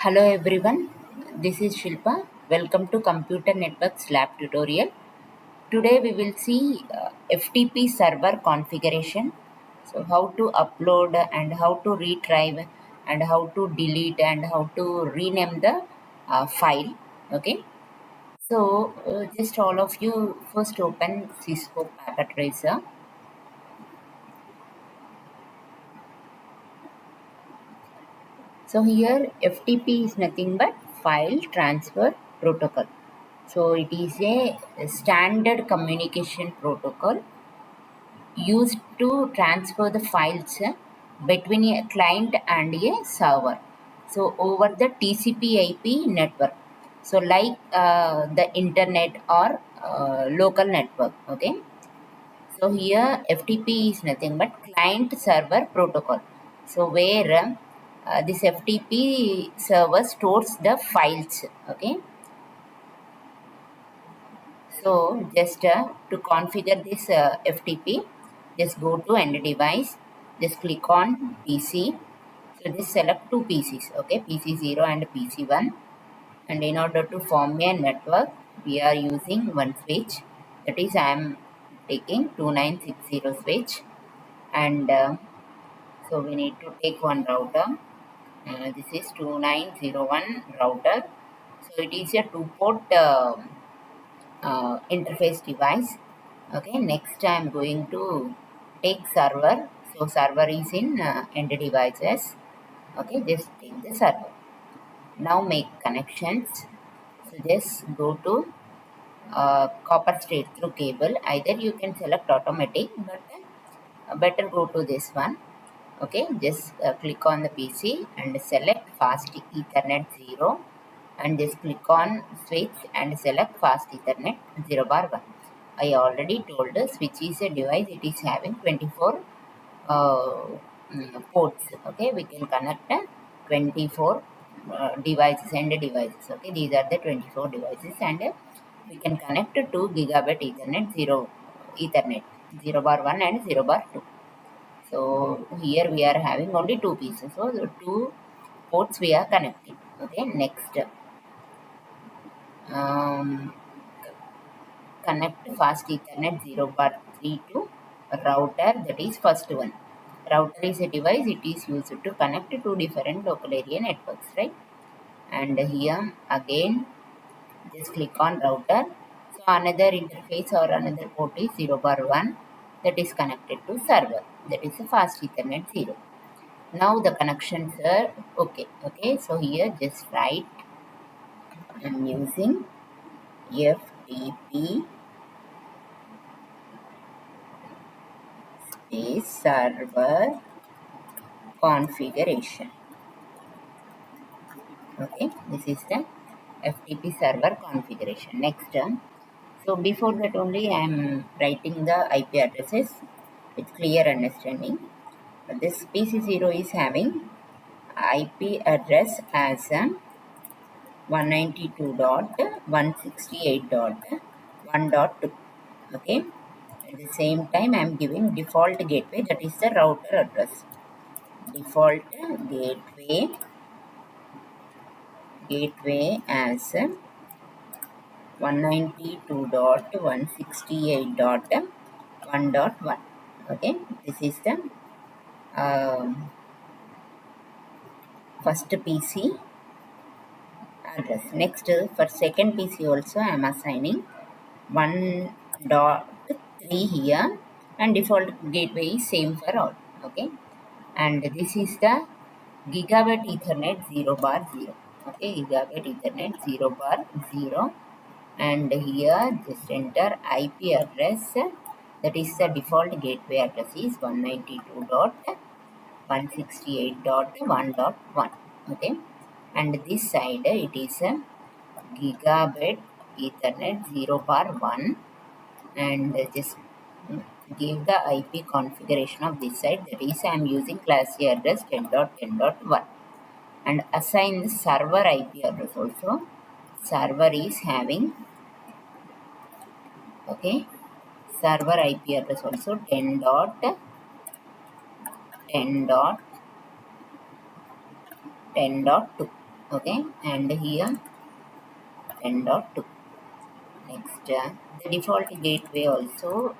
Hello everyone, this is Shilpa. Welcome to Computer Networks Lab tutorial. Today we will see FTP server configuration. So how to upload and how to retrieve and how to delete and how to rename the file. Okay. So just all of you first open Cisco Packet Tracer. So here FTP is nothing but file transfer protocol. So it is a standard communication protocol used to transfer the files between a client and a server. So over the TCP/IP network. So like the internet or local network. Okay. So here FTP is nothing but client server protocol. So where this FTP server stores the files. Okay. So just to configure this FTP, just go to end device, just click on PC. So just select two PCs, okay, PC0 and PC1. And in order to form a network, we are using one switch. That is, I am taking 2960 switch, and so we need to take one router. This is 2901 router. So it is a two-port interface device. Okay, next I'm going to take server. So server is in end devices. Okay, just take the server. Now make connections. So just go to copper straight through cable. Either you can select automatic, but better go to this one. Okay, just click on the PC and select fast Ethernet 0, and just click on switch and select fast Ethernet 0 bar 1. I already told the switch is a device, it is having 24 ports. Okay, we can connect 24 devices and devices. Okay, these are the 24 devices, and we can connect to 2 gigabit Ethernet 0 Ethernet 0 bar 1 and 0 bar 2. So here we are having only two pieces. So the two ports we are connecting. Okay, next connect fast Ethernet 0 bar 3 to router, that is first one. Router is a device, it is used to connect to different local area networks, right? And here again just click on router. So another interface or another port is 0 bar 1, that is connected to server, that is a fast Ethernet 0. Now the connections are okay. Okay, so here just write, I'm using FTP space server configuration. Okay, this is the FTP server configuration. Next, so before that only I am writing the IP addresses with clear understanding. This PC0 is having IP address as 192.168.1.2. Okay, at the same time I am giving default gateway, that is the router address. Default gateway as 192.168.1.1. Okay, this is the first PC address. Next, for second PC also I am assigning 1.3 here, and default gateway is same for all. Okay, and this is the gigabit Ethernet 0 bar 0. Okay, gigabit Ethernet 0 bar 0, and here just enter IP address, that is the default gateway address is 192.168.1.1. Okay, and this side it is a gigabit Ethernet 0 bar 1, and just give the IP configuration of this side, that is I am using class A address 10.10.1, and assign the server IP address also. Server is having, okay, server IP address also 10.10.10.2. Okay, and here 10.2. Next, the default gateway also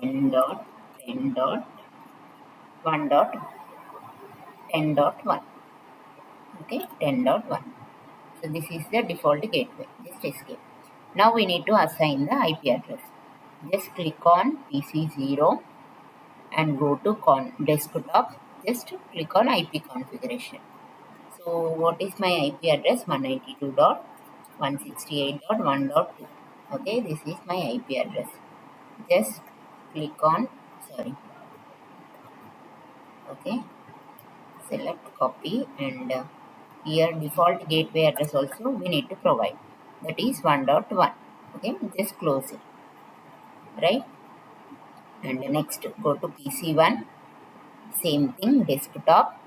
10.10.1.10.1. Okay, 10.1. So this is the default gateway. Just escape. Now we need to assign the IP address. Just click on PC0 and go to desktop. Just click on IP configuration. So what is my IP address? 192.168.1.2. Okay, this is my IP address. Just click on, sorry, okay, select copy, and here default gateway address also we need to provide, that is 1.1. Okay, just close it, right? And next go to PC1, same thing, desktop,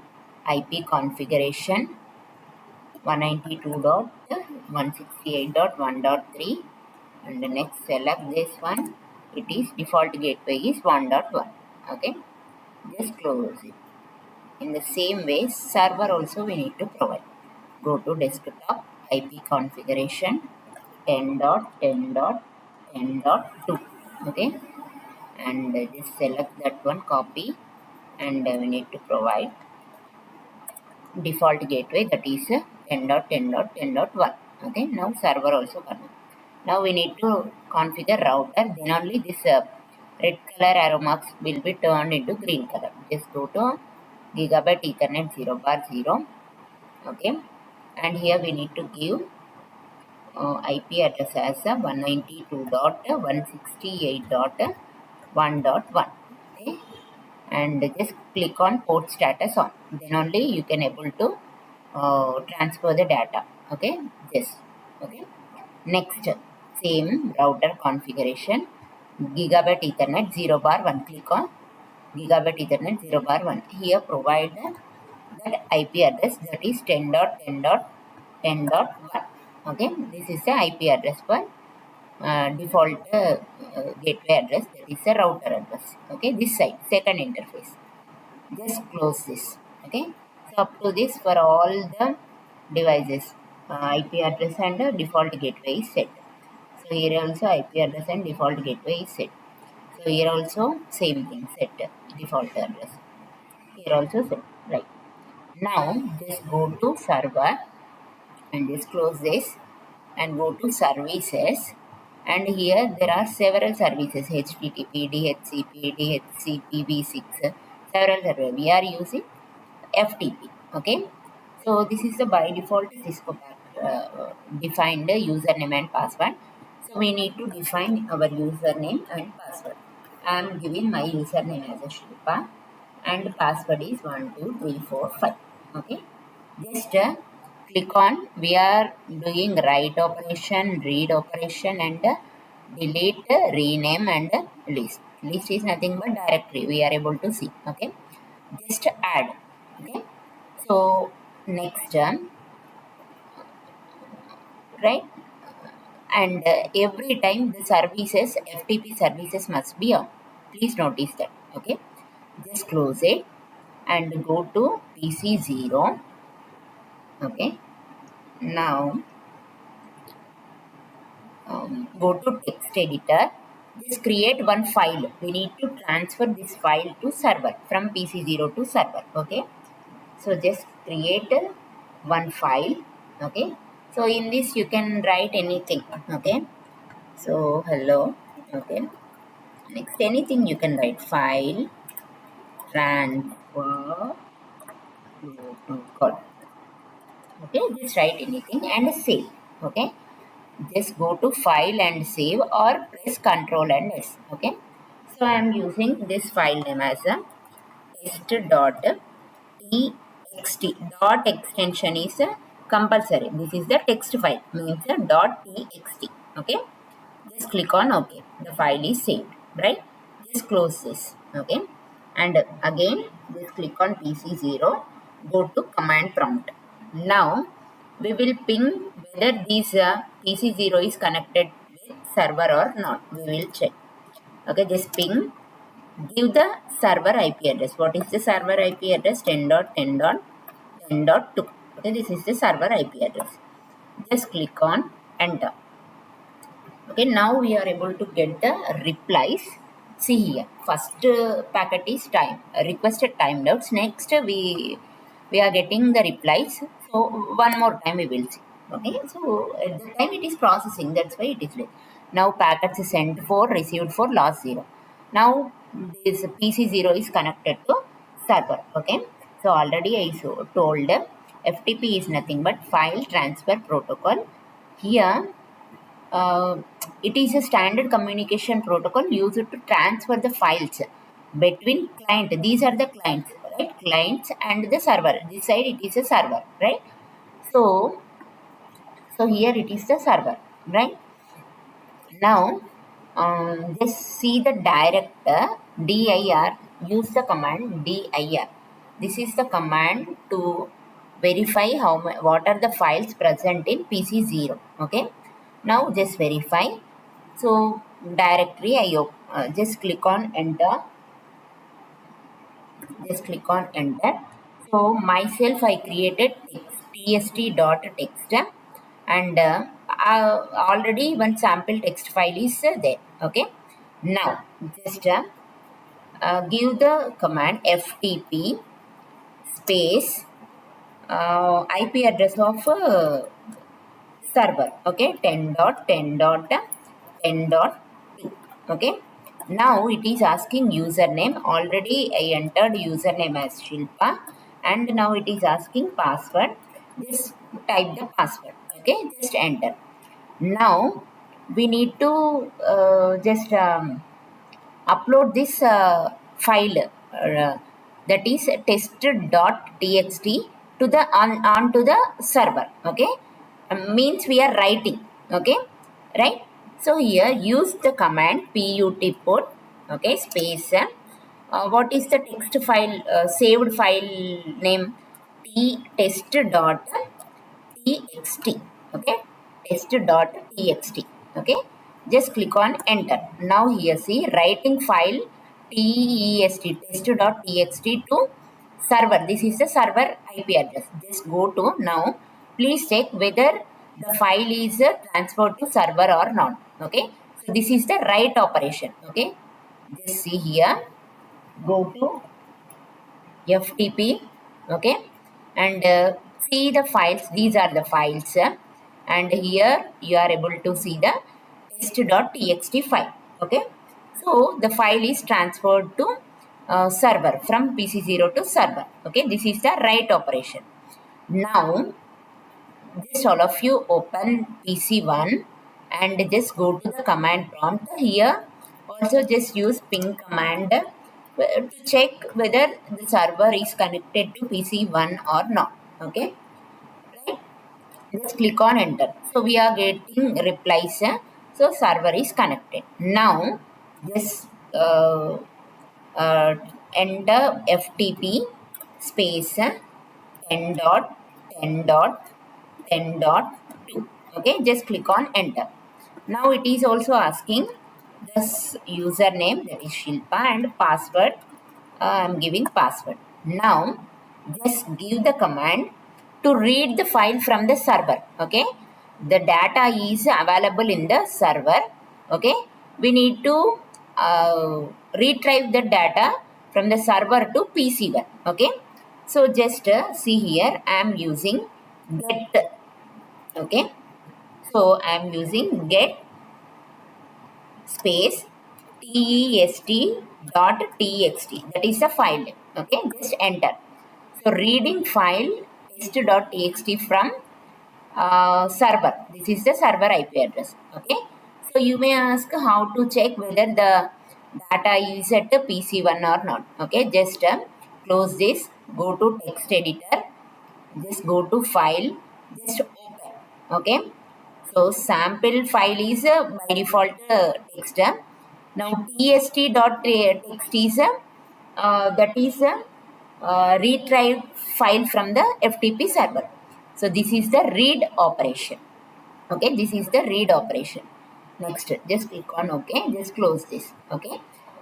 IP configuration 192.168.1.3, and next select this one, it is default gateway is 1.1. Okay, just close it. In the same way, server also we need to provide. Go to desktop, IP configuration 10.10.10.2. Okay, and just select that one, copy, and we need to provide default gateway, that is 10.10.10.1. Okay, now server also confirm. Now we need to configure router, then only this red color arrow marks will be turned into green color. Just go to Gigabit Ethernet 0/0. Okay, and here we need to give IP address as 192.168.1.1. Okay, and just click on port status on, then only you can able to transfer the data. Okay, this. Okay, next, same router configuration, Gigabit Ethernet 0/1. Click on Gigabit Ethernet 0/1. Here provide that IP address, that is 10.10.10.1. Okay, this is the IP address for default gateway address, that is a router address. Okay, this side, second interface. Just close this. Okay, so up to this, for all the devices, IP address and default gateway is set. So here also IP address and default gateway is set. So here also same thing, set default address. Here also set, right? Now just go to server and just close this and go to services, and here there are several services, HTTP, DHCP, DHCP v6, several servers. We are using FTP. Okay, so this is the by default Cisco defined username and password. So we need to define our username and password. I am giving my username as a Shilpa and password is 12345. Okay, just click on, we are doing write operation, read operation, and delete, rename, and list. List is nothing but directory we are able to see. Okay, just add. Okay, so next, right, and every time the services, FTP services must be on. Please notice that. Okay, just close it and go to PC0. Okay, now go to text editor. Just create one file. We need to transfer this file to server, from PC0 to server. Okay, so just create one file. Okay, so in this you can write anything. Okay, so hello. Okay, next, anything you can write, file transfer protocol. Okay, just write anything and save. Okay, just go to file and save, or press Ctrl and S. Okay, so I am using this file name as a test.txt. Dot extension is compulsory. This is the text file, means .txt. Okay, just click on OK. The file is saved, right? Just close this. Okay, and again just click on PC0. Go to command prompt. Now we will ping whether this PC0 is connected with server or not. We will check. Okay, just ping. Give the server IP address. What is the server IP address? 10.10.10.2. Okay, this is the server IP address. Just click on enter. Okay, now we are able to get the replies. See here, first packet is time requested timeouts. Next we are getting the replies. So one more time we will see. Okay, so at the time it is processing. That's why it is late. Now packets is sent for, received for, lost 0. Now this PC0 is connected to server. Okay, so already I told FTP is nothing but file transfer protocol. Here uh, it is a standard communication protocol used to transfer the files between client. These are the clients, right? Clients and the server. This side it is a server, right? So, so here it is the server, right? Now, just see the director dir. Use the command dir. This is the command to verify what are the files present in PC0. Okay. Now just verify. So directory just click on enter. Just click on enter. So myself I created tst.txt and already one sample text file is there. Okay. Now just give the command FTP space IP address of server. Okay, 10.10.10.2. Okay, now it is asking username. Already I entered username as Shilpa, and now it is asking password. Just type the password. Okay, just enter. Now we need to just upload this file that is test.txt to the onto the server. Okay, means we are writing. Okay, right? So here use the command put. Okay, space what is the text file saved file name? Test.txt. Okay, test.txt. Okay, just click on enter. Now here see writing file test.txt to server. This is the server IP address. Just go to now. Please check whether the file is transferred to server or not. Okay, so this is the write operation. Okay, just see here. Go to FTP. Okay, and see the files. These are the files and here you are able to see the test.txt file. Okay, so the file is transferred to server from PC0 to server. Okay, this is the write operation. Now just all of you open PC1 and just go to the command prompt. Here also just use ping command to check whether the server is connected to PC1 or not. Okay, right? Just click on enter. So we are getting replies. So server is connected. Now just uh, enter FTP space 10.10.10.2. Okay, just click on enter. Now it is also asking this username, that is Shilpa, and password. I am giving password. Now just give the command to read the file from the server. Okay, the data is available in the server. Okay, we need to retrieve the data from the server to PC1. Okay, so just see here I am using get. Okay, so I am using get space test.txt. That is the file name. Okay, just enter. So reading file test.txt from server. This is the server IP address. Okay, so you may ask how to check whether the data is at the PC1 or not. Okay, just close this, go to text editor, just go to file, just open. Okay, so sample file is by default text. Now tst.txt is that is a retrieve file from the FTP server. So this is the read operation. Okay, this is the read operation. Next, just click on OK. Just close this. Okay.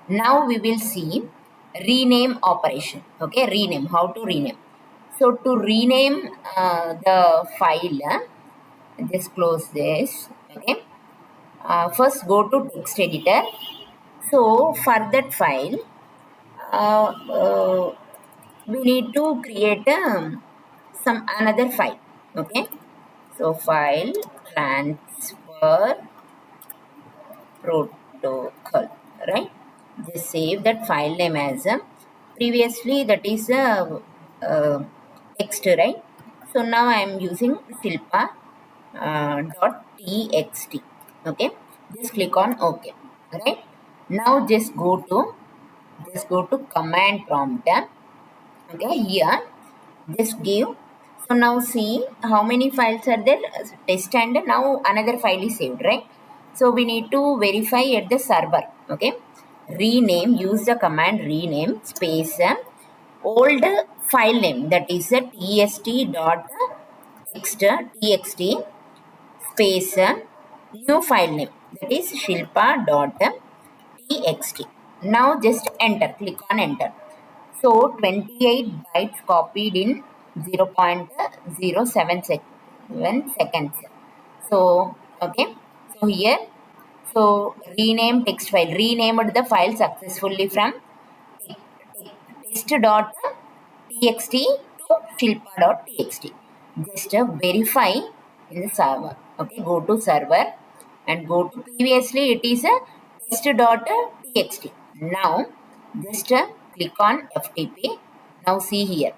Now we will see rename operation. Okay, rename. How to rename? So to rename the file, just close this. Okay. First go to text editor. So for that file, uh, uh, we need to create some another file. Okay. So file transfer protocol, right? Just save that file name as previously that is uh, text, right? So now I am using Shilpa dot txt. Okay, just click on OK. Right now, just go to command prompt. Okay, here just give. So now see how many files are there. Test and now another file is saved, right? So we need to verify at the server. Okay, rename, use the command rename space old file name, that is a tst dot txt space new file name, that is shilpa dot txt. Now just enter, click on enter. So 28 bytes copied in 0.07 seconds. So okay, so here, so rename text file, renamed the file successfully from test.txt to shilpa.txt. Just verify in the server. Okay, go to server and go to previously it is a test.txt. Now just click on FTP. Now see here,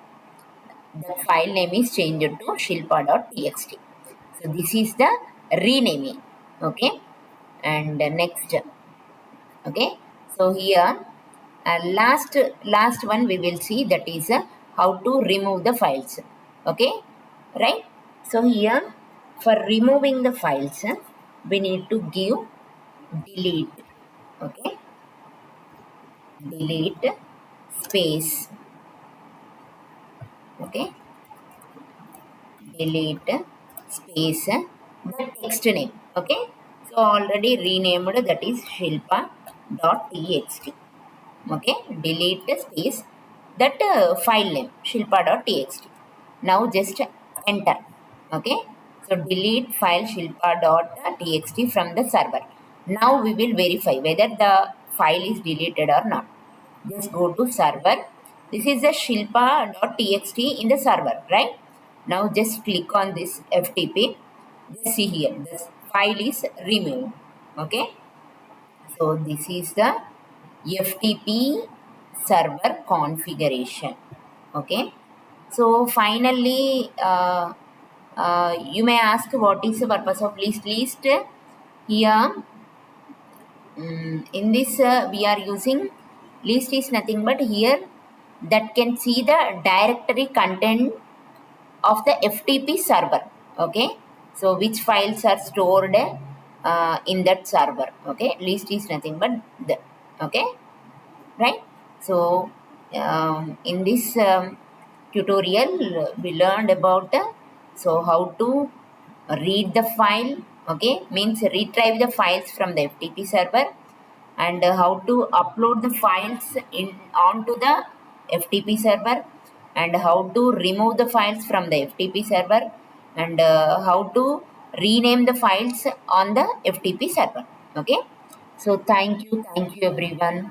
the file name is changed to shilpa.txt. So this is the renaming. Okay, and next. Okay, so here last one we will see, that is how to remove the files. Okay, right? So here for removing the files, we need to give delete. Okay, delete space. Okay, delete space the text name. Okay, so already renamed, that is shilpa.txt. Okay, delete the space that file name shilpa.txt. Now just enter. Okay, so delete file shilpa.txt from the server. Now we will verify whether the file is deleted or not. Just go to server. This is the shilpa.txt in the server, right? Now just click on this FTP. Just see here, this file is removed. Okay, so this is the FTP server configuration. Okay, so finally you may ask what is the purpose of list. Here in this we are using list is nothing but here that can see the directory content of the FTP server. Okay, so which files are stored in that server. Okay, list is nothing but the, okay, right? So in this tutorial we learned about so how to read the file. Okay, means retrieve the files from the FTP server, and how to upload the files in onto the FTP server, and how to remove the files from the FTP server, and how to rename the files on the FTP server. Okay, so thank you everyone.